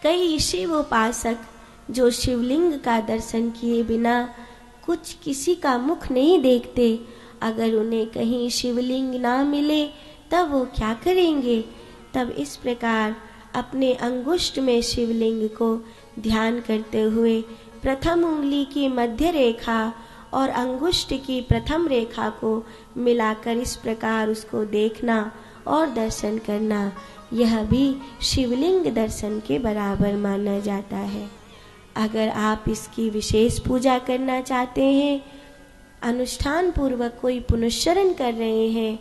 कई शिव उपासक जो शिवलिंग का दर्शन किए बिना कुछ किसी का मुख नहीं देखते, अगर उन्हें कहीं शिवलिंग ना मिले तब वो क्या करेंगे? तब इस प्रकार अपने अंगुष्ठ में शिवलिंग को ध्यान करते हुए प्रथम उंगली की मध्य रेखा और अंगुष्ठ की प्रथम रेखा को मिलाकर इस प्रकार उसको देखना और दर्शन करना, यह भी शिवलिंग दर्शन के बराबर माना जाता है। अगर आप इसकी विशेष पूजा करना चाहते हैं, अनुष्ठान पूर्वक कोई पुनश्चरण कर रहे हैं,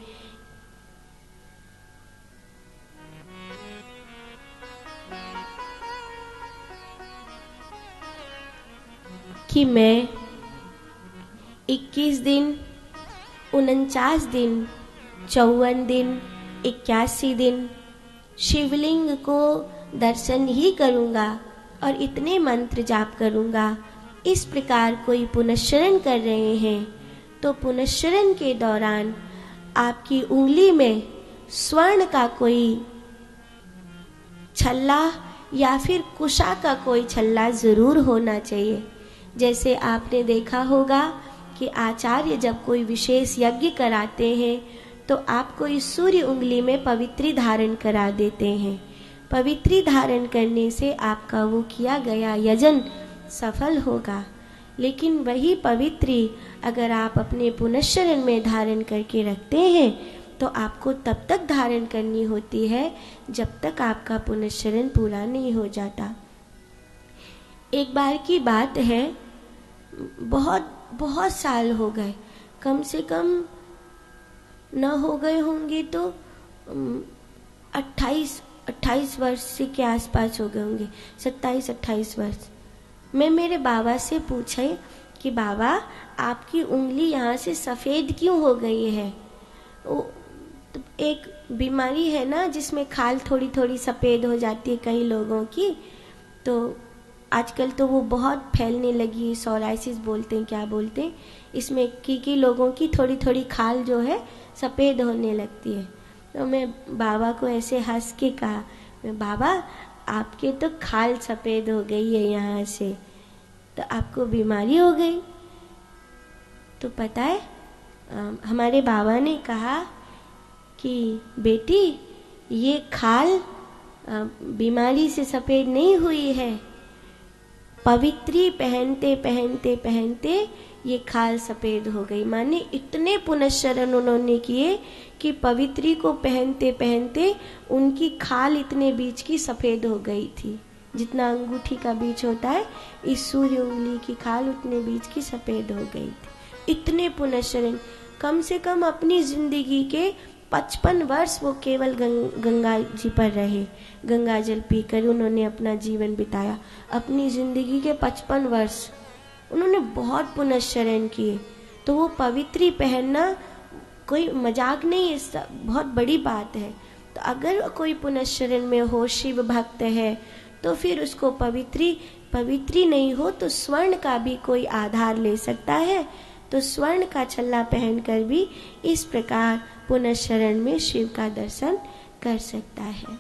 कि मैं 21 दिन, 49 दिन, 54 दिन, 81 दिन शिवलिंग को दर्शन ही करूँगा और इतने मंत्र जाप करूँगा, इस प्रकार कोई पुनश्चरण कर रहे हैं, तो पुनश्चरण के दौरान आपकी उंगली में स्वर्ण का कोई छल्ला या फिर कुशा का कोई छल्ला जरूर होना चाहिए। जैसे आपने देखा होगा कि आचार्य जब कोई विशेष यज्ञ कराते हैं तो आपको इस सूर्य उंगली में पवित्री धारण करा देते हैं। पवित्री धारण करने से आपका वो किया गया यजन सफल होगा। लेकिन वही पवित्री अगर आप अपने पुनश्चरण में धारण करके रखते हैं तो आपको तब तक धारण करनी होती है जब तक आपका पुनश्चरण पूरा नहीं हो जाता। एक बार की बात है, बहुत साल हो गए, कम से कम न हो गए होंगे तो 28 वर्ष से के आसपास हो गए होंगे, 27-28 वर्ष। मैं मेरे बाबा से पूछा कि बाबा आपकी उंगली यहाँ से सफ़ेद क्यों हो गई है? वो एक बीमारी है ना जिसमें खाल थोड़ी थोड़ी सफ़ेद हो जाती है कई लोगों की, तो आजकल तो वो बहुत फैलने लगी, सोराइसिस बोलते हैं, क्या बोलते हैं, इसमें की लोगों की थोड़ी थोड़ी खाल जो है सफ़ेद होने लगती है। तो मैं बाबा को ऐसे हंस के कहा, मैं बाबा आपके तो खाल सफ़ेद हो गई है यहाँ से, तो आपको बीमारी हो गई? तो पता है हमारे बाबा ने कहा कि बेटी ये खाल बीमारी से सफ़ेद नहीं हुई है, पवित्री पहनते पहनते पहनते ये खाल सफ़ेद हो गई। माने इतने पुनश्चरण उन्होंने किए कि पवित्री को पहनते पहनते उनकी खाल इतने बीच की सफ़ेद हो गई थी, जितना अंगूठी का बीच होता है, इस सूर्य उंगली की खाल उतने बीच की सफ़ेद हो गई थी। इतने पुनश्चरण, कम से कम अपनी जिंदगी के 55 वर्ष वो केवल गंगा जी पर रहे, गंगा जल पीकर उन्होंने अपना जीवन बिताया। अपनी जिंदगी के 55 वर्ष उन्होंने बहुत पुनश्चरण किए। तो वो पवित्री पहनना कोई मजाक नहीं है, बहुत बड़ी बात है। तो अगर कोई पुनश्चरण में हो, शिव भक्त है, तो फिर उसको पवित्री नहीं हो तो स्वर्ण का भी कोई आधार ले सकता है। तो स्वर्ण का छल्ला पहनकर भी इस प्रकार पुनश्चरण में शिव का दर्शन कर सकता है।